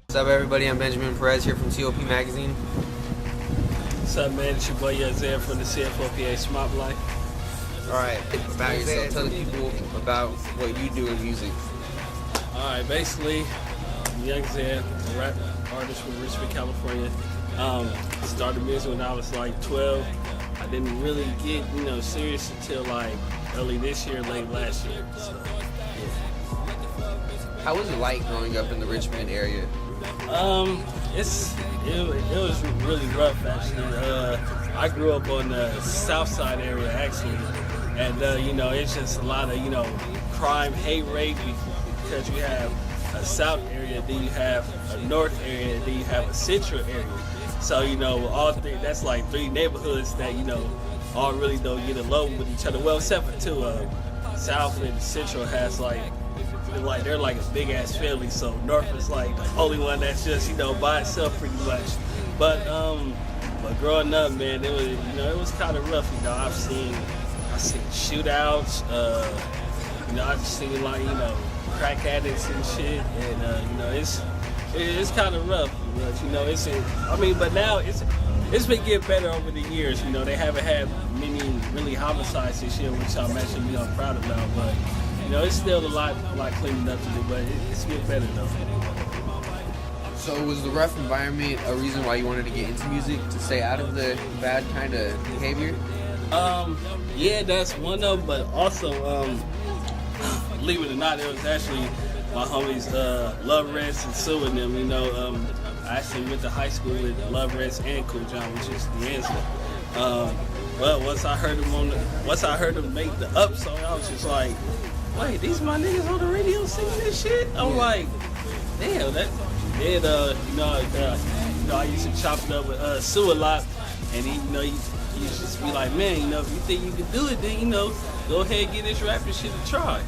What's up, everybody? I'm Benjamin Perez here from T.O.P. Magazine. What's up, man? It's your boy Saiah from the CFOPA Shmop life. Alright, about yourself, tell the people about what you do in music. Alright, basically, I'm young Saiah, a rap artist from Richmond, California. Started music when I was like 12. I didn't really get, serious until like early this year, late last year. So, yeah. How was it like growing up in the Richmond area? It was really rough actually. I grew up on the south side area actually, and it's just a lot of crime, hate, rape, because you have a south area, then you have a north area, then you have a central area. So all three, that's like three neighborhoods that all really don't get along with each other. Well, except for two. South and central has they're like a big ass family, so north is like the only one that's just by itself pretty much. But growing up, man, it was kind of rough. I've seen shootouts. I've seen crack addicts and shit, and it's kind of rough. But now it's been getting better over the years. They haven't had many really homicides this year, which I'm actually proud about, but. It's still a lot cleaning up to do, but it's getting better though. So was the rough environment a reason why you wanted to get into music, to stay out of the bad kind of behavior? Yeah, that's one of them, but also, believe it or not, it was actually my homies, Love Reds and Sue and them, I actually went to high school with Love Reds and Cool John, which is the answer. But once I heard them make the Up song, I was just like, wait, these my niggas on the radio singing this shit? I'm like, damn, that. And I used to chop it up with Sue a lot, and he used to just be like, man, if you think you can do it, then go ahead and get this rapping shit a try.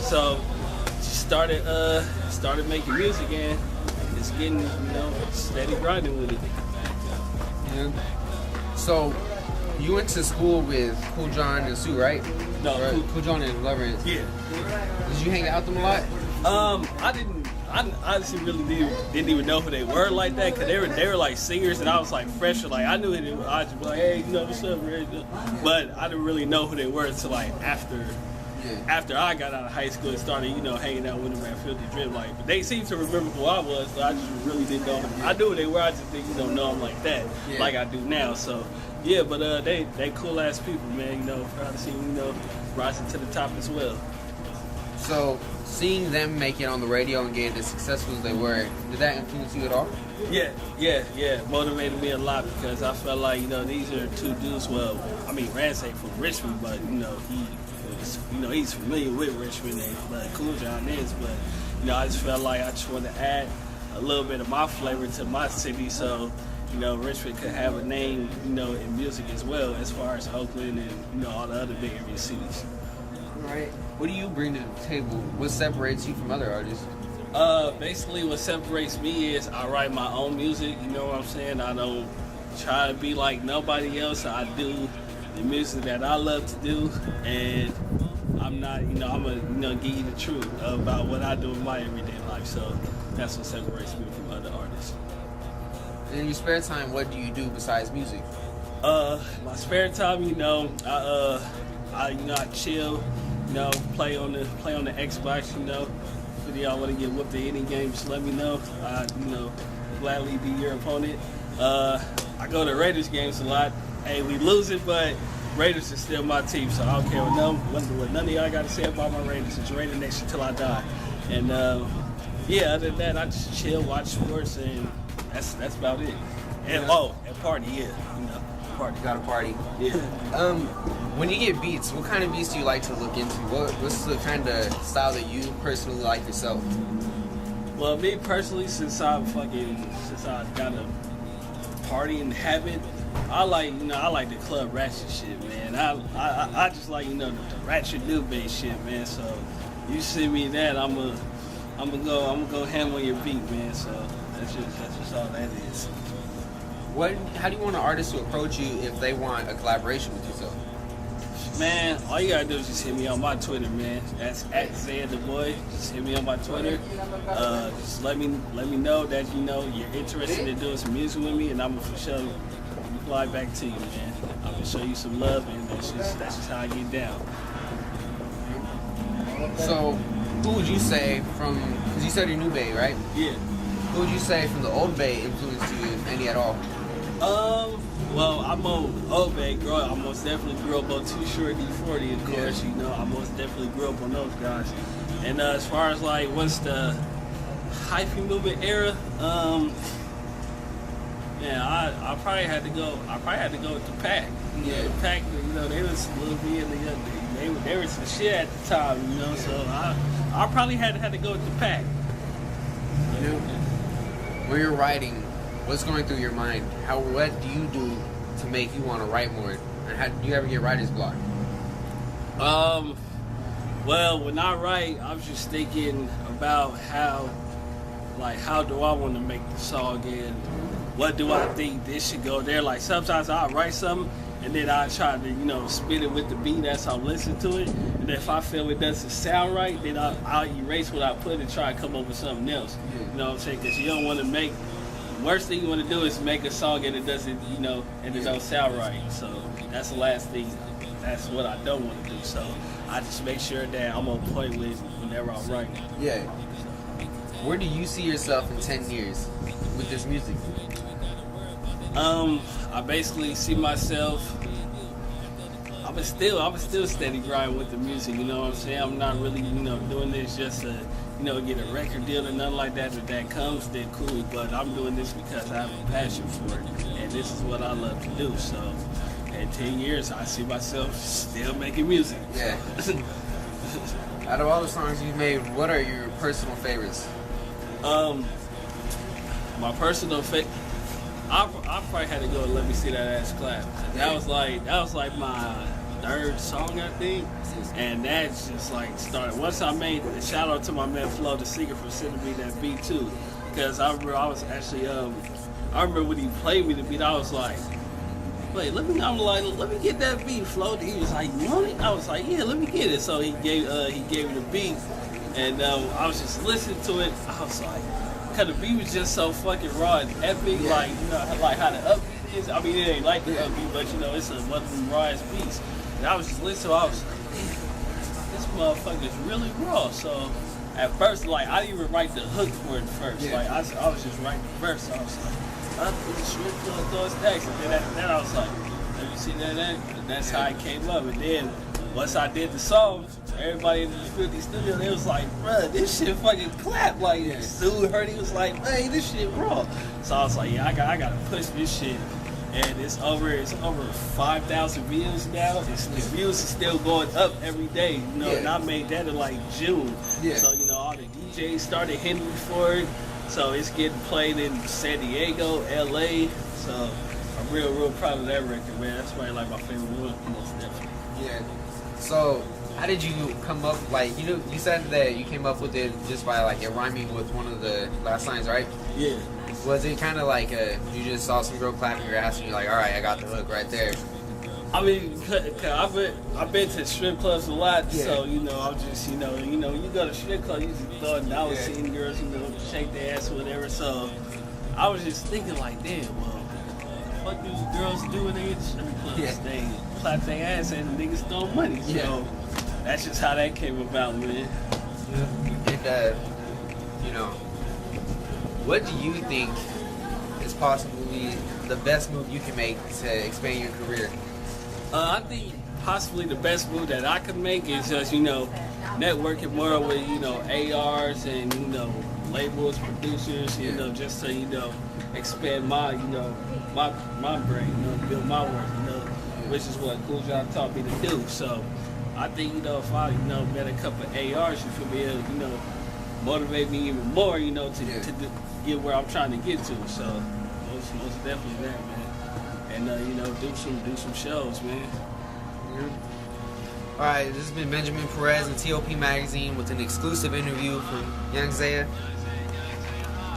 So started making music, and it's getting steady grinding with it. Yeah. So you went to school with Cool John and Sue, right? No, right. Cool John and Love Reds. Yeah. Did you hang out with them a lot? I honestly really didn't even know who they were like that, because they were like singers, and I was like fresh. Like I knew who they were. I was just like, hey, what's up, Red? But I didn't really know who they were until like after I got out of high school and started, hanging out with them at Filthy Drip. But they seemed to remember who I was, so I just really didn't know them. I knew who they were. I just didn't know them like that, like I do now. So. Yeah, but they cool ass people, man. Proud to see them, rising to the top as well. So seeing them make it on the radio and getting as successful as they were, did that influence you at all? Yeah. Motivated me a lot, because I felt like these are two dudes. Well, I mean, Rance ain't from Richmond, but he's familiar with Richmond, and Cool John is. But I just felt like I just wanted to add a little bit of my flavor to my city, so. Richmond could have a name, in music as well, as far as Oakland and, all the other big area cities. All right. What do you bring to the table? What separates you from other artists? Basically, what separates me is I write my own music, you know what I'm saying? I don't try to be like nobody else. I do the music that I love to do, and I'm not, I'm gonna give you the truth about what I do in my everyday life. So that's what separates me from other artists. In your spare time, what do you do besides music? My spare time, I chill, play on the Xbox, If y'all want to get whooped at any game, just let me know. I, gladly be your opponent. I go to Raiders games a lot. Hey, we lose it, but Raiders is still my team, so I don't care what none of y'all got to say about my Raiders. It's Raider Nation till I die. And other than that, I just chill, watch sports, and that's about it. And and party, party. Got a party. Yeah. When you get beats, what kind of beats do you like to look into? What's the kind of style that you personally like yourself? Well, me personally, since I got a partying habit, I like the club ratchet shit, man. I just like the ratchet new bass shit, man. So you see me that, I'm gonna go ham on your beat, man. So that's just all that is. How do you want an artist to approach you if they want a collaboration with yourself? Man, all you gotta do is just hit me on my Twitter, man. That's at Saiah the Boy. Just hit me on my Twitter. Just let me know that you're interested in doing some music with me, and I'm gonna for sure reply back to you, man. I'm gonna show you some love, and that's just how I get down. So, who would you say because you said you're New Bay, right? Yeah. Who would you say from the Old Bay influenced you, if any at all? Well, I'm Old Bay girl. I most definitely grew up on Too Short D40, of course. I most definitely grew up on those guys. And as far as like what's the hyphy movement era, I probably had to go. With the Pack. Yeah, the Pack. They was a little bit in the they were some shit at the time. So I probably had to go with the Pack. When you're writing, what's going through your mind? What do you do to make you want to write more? And do you ever get writer's block? Well, when I write, I'm just thinking about how do I want to make the song, and what do I think this should go there. Like sometimes I'll write something and then I try to spit it with the beat as I'm listening to it, and if I feel it doesn't sound right, then I'll erase what I put and try to come up with something else. You know what I'm saying? Because you don't want to make worst thing you want to do is make a song and it doesn't and it don't sound right. So that's the last thing. That's what I don't want to do. So I just make sure that I'm on point with whenever I'm writing. Yeah. Where do you see yourself in 10 years with this music? I basically see myself. I'm still steady grinding with the music. You know what I'm saying? I'm not really doing this just to get a record deal or nothing like that. If that comes, then cool. But I'm doing this because I have a passion for it, and this is what I love to do. So, in 10 years, I see myself still making music. Yeah. Out of all the songs you've made, what are your personal favorites? My personal favorite, I probably had to go and Let Me See That Ass Clap. That was like my third song, I think, and that just like started. Once I made the shout out to my man Flo, the singer, for sending me that beat too, because I remember I was actually I remember when he played me the beat, I was like, wait, let me get that beat, Flo. He was like, you want it? I was like, yeah, let me get it. So he gave me the beat, and I was just listening to it. I was like, cause the beat was just so fucking raw and epic, like like how the upbeat is. I mean, it ain't like the upbeat, but it's one of them rawest beats. And I was just listening to it, I was like, damn, this motherfucker's really raw. So at first, like, I didn't even write the hook for it first. Yeah. Like, I was just writing the verse. I was like, I'm pretty sure those stacks. And then I was like, let me see that. And that's how it came up. And then once I did the song, everybody in the 50 studio, they was like, bruh, this shit fucking clap. Like, dude heard, he was like, hey, this shit raw. So I was like, yeah, I gotta push this shit. And it's over 5,000 views now. The views is still going up every day, and I made that in like June. Yeah. So, all the DJs started hitting me for it. So it's getting played in San Diego, LA. So I'm real proud of that record, man. That's probably like my favorite one, most definitely. Yeah. So how did you come up, like, you said that you came up with it just by like it rhyming with one of the last lines, right? Yeah. Was it kind of like you just saw some girl clapping your ass and you're like, all right, I got the hook right there? I mean, cause I've been to strip clubs a lot, so I'm just you go to strip clubs, you just thought, and I was seeing girls shake their ass or whatever. So I was just thinking like, damn, well, what do girls do when they get to strip clubs? Yeah. They clap their ass and the niggas throw money. So that's just how that came about, man. And what do you think is possibly the best move you can make to expand your career? I think possibly the best move that I could make is just, networking more with, ARs and, labels, producers, just to, expand my, my brain, build my work, which is what Cool Job taught me to do. So I think, if I, met a couple of ARs, you feel me, it'll, motivate me even more, to get where I'm trying to get to. So most definitely that, man. And do some shows, man. All right, this has been Benjamin Perez and T.O.P. Magazine with an exclusive interview from Young Saiah.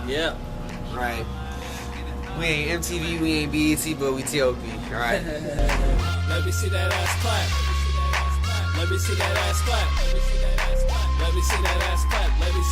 Yeah. All right. We ain't MTV, we ain't BET, but we T.O.P. All right. Let me see that ass clap. Let me see that ass clap. Let me see that ass clap. Let me